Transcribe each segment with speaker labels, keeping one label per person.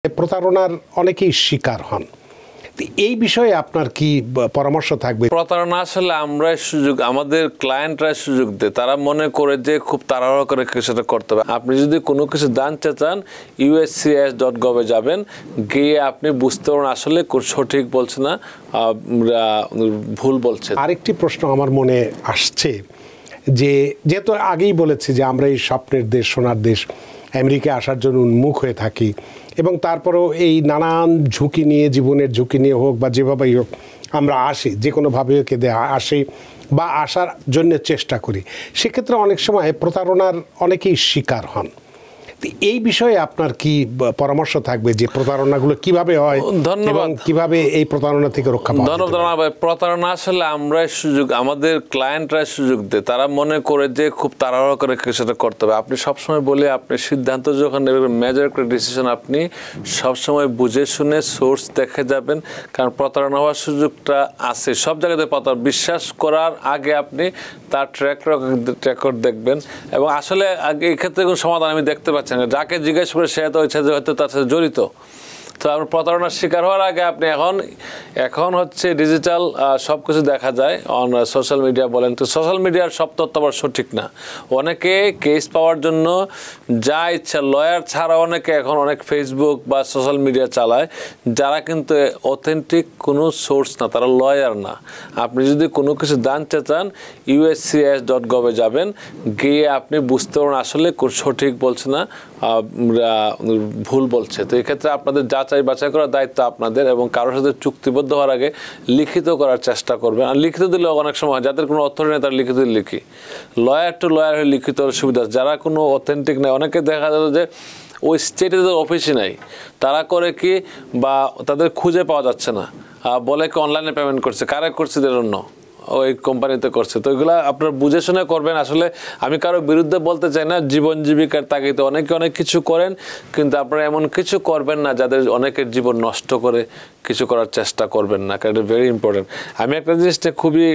Speaker 1: প্রতারণার অনেকেই শিকার হন। এই বিষয়ে আপনার কি পরামর্শ থাকবে?
Speaker 2: প্রতারণা আসলে আমরাই সুযোগ, আমাদের ক্লায়েন্টরা সুযোগ দেয়। তারা মনে করে যে খুব তাড়াহুড়ো করে কিছুটা করতে হবে। আপনি যদি কোনো কিছু জানতে চান uscis.gov এ যাবেন, গিয়ে আপনি বুঝতে পারবেন আসলে সঠিক বলছে না ভুল বলছে।
Speaker 1: আরেকটি প্রশ্ন আমার মনে আসছে যে যেহেতু আগেই বলেছি যে আমরা এই স্বপ্নের দেশ, সোনার দেশ আমেরিকা আসার জন্য উন্মুখ হয়ে থাকি এবং তারপরেও এই নানান ঝুঁকি নিয়ে, জীবনের ঝুঁকি নিয়ে হোক বা যেভাবেই হোক আমরা আসি, যে কোনোভাবে আসি বা আসার জন্য চেষ্টা করি। সেক্ষেত্রে অনেক সময় প্রতারণার অনেকেই শিকার হন। এই বিষয়ে আপনার কি পরামর্শ থাকবে যে প্রতারণাগুলো কিভাবে হয় এবং কিভাবে এই প্রতারণা থেকে রক্ষা পাওয়া যায়?
Speaker 2: ধন্যবাদ। প্রতারণা আসলে আমরাই সুযোগ, আমাদের ক্লায়েন্টরা সুযোগ দেয়। তারা মনে করে যে খুব তাড়াহুড়ো করে কিছুটা করতে হবে। আপনি সবসময় বলি, আপনি সিদ্ধান্ত যখন নেবেন, মেজর একটা ডিসিশন আপনি সবসময় বুঝে শুনে সোর্স দেখে যাবেন, কারণ প্রতারণা হওয়ার সুযোগটা আছে সব জায়গাতে। বিশ্বাস করার আগে আপনি তার ট্র্যাক রেকর্ড দেখবেন এবং আসলে এই ক্ষেত্রে কোনো সমাধান আমি দেখতে পাচ্ছি না। যাকে জিজ্ঞেস করে সে তো হয়তো তার সাথে জড়িত। তো আপনার প্রতারণার শিকার হওয়ার আগে আপনি এখন হচ্ছে ডিজিটাল সব কিছু দেখা যায় অন সোশ্যাল মিডিয়া বলেন। তো সোশ্যাল মিডিয়ার সব তথ্য আবার সঠিক না। অনেকে কেস পাওয়ার জন্য যা ইচ্ছা, লয়ার ছাড়া অনেকে এখন অনেক ফেসবুক বা সোশ্যাল মিডিয়া চালায়, যারা কিন্তু অথেন্টিক কোনো সোর্স না, তারা লয়ার না। আপনি যদি কোনো কিছু জানতে চান uscis.gov এ যাবেন, গিয়ে আপনি বুঝতে পারবেন আসলে সঠিক বলছে না ভুল বলছে। তো এক্ষেত্রে আপনাদের যাচাই বাছাই করার দায়িত্ব আপনাদের, এবং কারোর সাথে চুক্তিবদ্ধ হওয়ার আগে লিখিত করার চেষ্টা করবেন। আর লিখিত দিলে অনেক সময় যাদের কোনো অথরিটি নেই তারা লিখিত লিখি, লয়ার টু লয়ার হয়ে লিখিত সুবিধা। যারা কোনো অথেন্টিক নেই, অনেকে দেখা যাবে যে ওই স্টেটে তাদের অফিসই নাই, তারা করে কি বা তাদের খুঁজে পাওয়া যাচ্ছে না, বলে কি অনলাইনে পেমেন্ট করছে, কারে করছে এদের জন্য ওই কোম্পানিতে করছে। তো এগুলো আপনার বুঝে শুনে করবেন। আসলে আমি কারো বিরুদ্ধে বলতে চাই না, জীবন জীবিকার তাগিদে অনেকে অনেক কিছু করেন, কিন্তু আপনারা এমন কিছু করবেন না যাদের অনেকের জীবন নষ্ট করে কিছু করার চেষ্টা করবেন না, কারণ এটা ভেরি ইম্পর্টেন্ট। আমি একটা জিনিসটা খুবই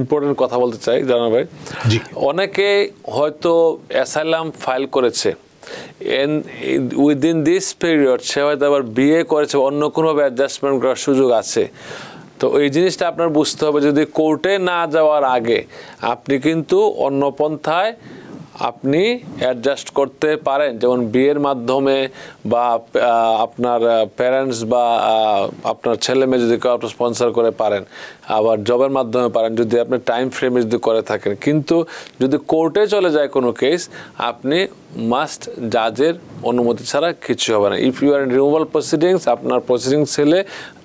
Speaker 2: ইম্পর্টেন্ট কথা বলতে চাই জানা ভাই। অনেকে হয়তো অ্যাসাইলাম ফাইল করেছে, উইদিন দিস পিরিয়ড সে হয়তো আবার বিয়ে করেছে, অন্য কোনোভাবে অ্যাডজাস্টমেন্ট করার সুযোগ আছে। তো এই জিনিসটা আপনার বুঝতে হবে, যদি কোর্টে না যাওয়ার আগে আপনি কিন্তু অন্য পন্থায় আপনি অ্যাডজাস্ট করতে পারেন, যেমন বিয়ের মাধ্যমে বা আপনার প্যারেন্টস বা আপনার ছেলে মেয়ে যদি কেউ আপনার স্পন্সর করে পারেন, আবার জবের মাধ্যমে পারেন যদি আপনি টাইম ফ্রেমে যদি করে থাকেন। কিন্তু যদি কোর্টে চলে যায় কোনো কেস, আপনি মাস্ট জাজের অনুমতি ছাড়া কিছু হবে না। If you are in removal proceedings, আপনার প্রসিডিংস ছেলে,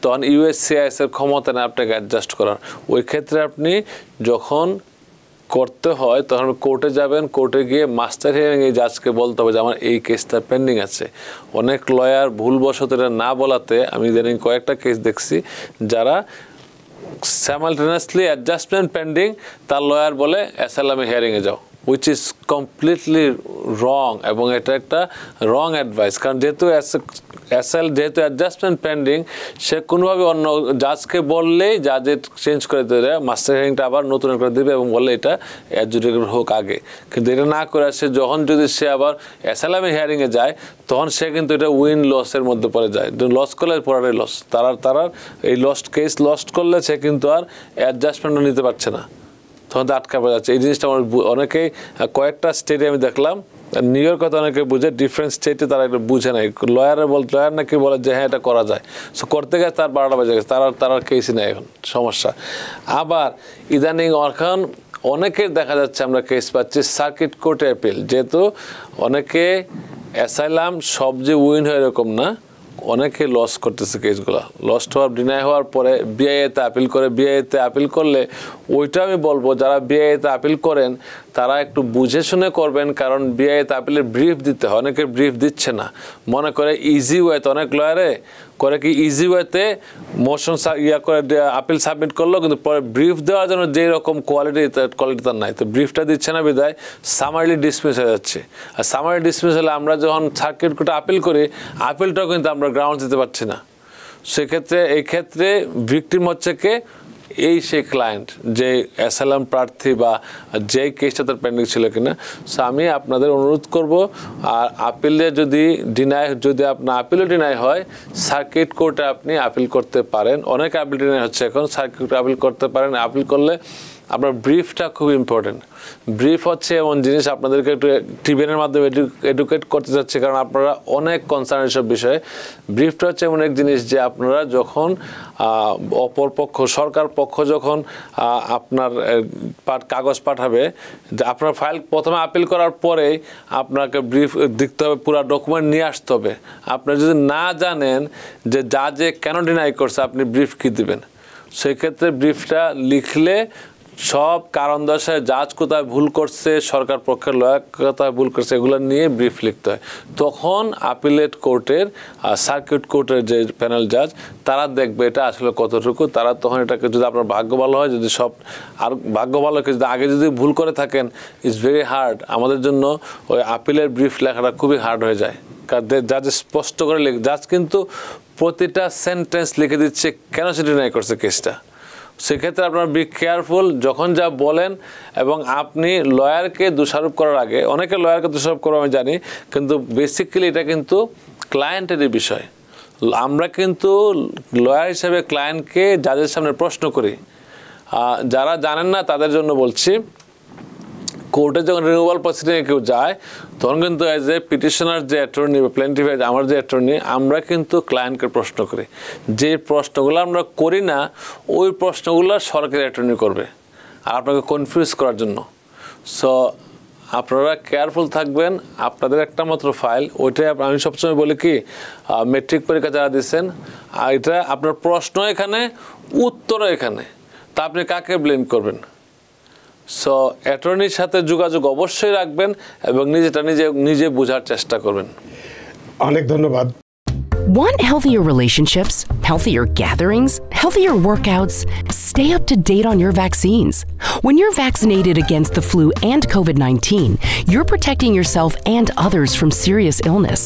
Speaker 2: তখন USCIS এর ক্ষমতা নেই আপনাকে অ্যাডজাস্ট করার। ওই ক্ষেত্রে আপনি যখন করতে হয় তখন কোর্টে যাবেন, কোর্টে গিয়ে মাস্টার হিয়ারিং এই জাজকে বলতে হবে যে আমার এই কেসটা পেন্ডিং আছে। অনেক লয়ার ভুলবশত এটা না বলাতে আমি ইদানিং কয়েকটা কেস দেখছি, যারা স্যামালটেনিয়াসলি অ্যাডজাস্টমেন্ট পেন্ডিং, তার লয়ার বলে অ্যাসাইলামে হিয়ারিংয়ে যাও, which is completely wrong, এবং এটা একটা রং অ্যাডভাইস। কারণ যেহেতু অ্যাডজাস্টমেন্ট পেন্ডিং, সে কোনোভাবে অন্য জাজকে বললেই জাজের চেঞ্জ করে দেবে, মাস্টার হিয়ারিংটা আবার নতুন করে দেবে এবং বললে এটা অ্যাডজুডিকেট হোক আগে। কিন্তু এটা না করে সে যখন যদি সে আবার অ্যাসাইলামে হিয়ারিংয়ে যায়, তখন সে কিন্তু এটা উইন লসের মধ্যে পড়ে যায়। লস করলে পড়ারই লস, তারার এই লস্ট কেস লস্ট করলে সে কিন্তু আর অ্যাডজাস্টমেন্টও নিতে পারছে না, তখন তো আটকা পড়ে যাচ্ছে। এই জিনিসটা আমার অনেকেই কয়েকটা স্টেটে আমি দেখলাম, নিউ ইয়র্কে তো অনেকে বুঝে, ডিফারেন্ট স্টেটে তারা এটা বুঝে নাই। লয়ার নাকি বলে যে হ্যাঁ এটা করা যায়, সো করতে গেছে তার 12টা বাজে গেছে, তার কেসই নেই এখন, সমস্যা। আবার ইদানিং এখন অনেকের দেখা যাচ্ছে আমরা কেস পাচ্ছি সার্কিট কোর্টে অ্যাপিল, যেহেতু অনেকে অ্যাসাইলাম সব যে উইন হয় এরকম না, অনেকে লস করতেছে কেসগুলো। লস্ট হওয়ার ডিনাই হওয়ার পরে বিআইএতে আপিল করে, বিআইএতে আপিল করলে ওইটা আমি বলবো যারা বিআইএতে আপিল করেন তারা একটু বুঝে শুনে করবেন, কারণ বিআইএতে আপিলের ব্রিফ দিতে হয়, অনেকের ব্রিফ দিচ্ছে না, মনে করে ইজি ওয়েতে, অনেক লয়ারে করে কি ইজি ওয়েতে মোশন করে আপিল সাবমিট করলো, কিন্তু পরে ব্রিফ দেওয়ার জন্য যেই রকম কোয়ালিটি তার নাই, তো ব্রিফটা দিচ্ছে না বিদায় সামারলি ডিসমিস হয়ে যাচ্ছে। আর সামারলি ডিসমিস হলে আমরা যখন সার্কিট কোর্টে আপিল করি, আপিলটাও কিন্তু আমরা গ্রাউন্ড দিতে পারছি না। সেক্ষেত্রে এই ক্ষেত্রে ভিকটিম হচ্ছে কে? এই সেই ক্লায়েন্ট যে অ্যাসাইলাম প্রার্থী বা যেই কেসটা তার পেন্ডিং ছিল কিনা। সো আমি আপনাদের অনুরোধ করব, আর আপিলে যদি আপনার আপিলও ডিনাই হয়, সার্কিট কোর্টে আপনি আপিল করতে পারেন। অনেক আপিল ডিনাই হচ্ছে এখন, সার্কিট কোর্টে আপিল করতে পারেন। আপিল করলে আপনার ব্রিফটা খুব ইম্পর্টেন্ট। ব্রিফ হচ্ছে এমন জিনিস, আপনাদেরকে একটু টিভিএনের মাধ্যমে এডুকেট করতে চাচ্ছি, কারণ আপনারা অনেক কনসার্ন এসব বিষয়ে। ব্রিফটা হচ্ছে এমন এক জিনিস যে আপনারা যখন অপরপক্ষ সরকার পক্ষ যখন আপনার কাগজ পাঠাবে, আপনার ফাইল প্রথমে আপিল করার পরেই আপনাকে ব্রিফ দেখতে হবে, পুরো ডকুমেন্ট নিয়ে আসতে হবে। আপনি যদি না জানেন যে জাজে কেন ডিনাই করছে, আপনি ব্রিফ কী দিবেন? সেক্ষেত্রে ব্রিফটা লিখলে সব কারণ দর্শায় জাজ কোথায় ভুল করছে, সরকার পক্ষের লয়ার কোথায় ভুল করছে, এগুলো নিয়ে ব্রিফ লিখতে হয়। তখন আপিলেট কোর্টের সার্কিট কোর্টের যে প্যানেল জাজ, তারা দেখবে এটা আসলে কতটুকু। তারা তখন এটাকে, যদি আপনার ভাগ্য ভালো হয়, যদি সব আর ভাগ্য ভালো হয়, যদি আগে যদি ভুল করে থাকেন, ইটস ভেরি হার্ড। আমাদের জন্য ওই আপিলের ব্রিফ লেখাটা খুবই হার্ড হয়ে যায়, কারণ জাজ স্পষ্ট করে জাজ কিন্তু প্রতিটা সেন্টেন্স লিখে দিচ্ছে কেন সেটা ডিনাই করছে কেসটা। সেক্ষেত্রে আপনারা বি কেয়ারফুল যখন যা বলেন, এবং আপনি লয়ারকে দোষারোপ করার আগে, অনেকে লয়ারকে দোষারোপ করবো আমি জানি, কিন্তু বেসিক্যালি এটা কিন্তু ক্লায়েন্টেরই বিষয়। আমরা কিন্তু লয়ার হিসেবে ক্লায়েন্টকে জাজের সামনে প্রশ্ন করি। যারা জানেন না তাদের জন্য বলছি, কোর্টে যখন রিনিউয়াল প্রসিডিংয়ে কেউ যায়, তখন কিন্তু অ্যাজ এ পিটিশনার যে অ্যাটর্নি বা প্লেন্টিফ, আমার যে অ্যাটর্নি, আমরা কিন্তু ক্লায়েন্টকে প্রশ্ন করি। যে প্রশ্নগুলো আমরা করি না, ওই প্রশ্নগুলো সরকারি অ্যাটর্নি করবে, আর আপনাকে কনফিউজ করার জন্য। সো আপনারা কেয়ারফুল থাকবেন। আপনাদের একটা মাত্র ফাইল, ওইটাই আমি সবসময় বলি কি, মেট্রিক পরীক্ষা যারা দিচ্ছেন, এটা আপনার প্রশ্ন এখানে, উত্তরও এখানে, তা আপনি কাকে ব্লেম করবেন? সো অ্যাটর্নির সাথে যোগাযোগ অবশ্যই রাখবেন এবং নিজে বোঝার চেষ্টা করবেন।
Speaker 1: অনেক ধন্যবাদ।
Speaker 3: Want healthier relationships, healthier gatherings, healthier workouts? Stay up to date on your vaccines. When you're vaccinated against the flu and COVID-19, you're protecting yourself and others from serious illness.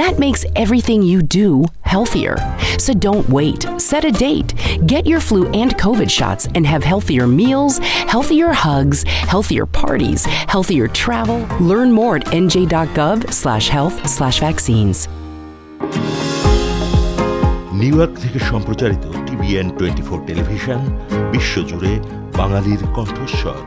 Speaker 3: That makes everything you do healthier. So don't wait. Set a date. Get your flu and COVID shots and have healthier meals, healthier hugs, healthier parties, healthier travel. Learn more at nj.gov/health/vaccines.
Speaker 4: New York থেকে সম্প্রচারিত TVN 24 television, বিশ্বজুড়ে বাঙালির কণ্ঠস্বর।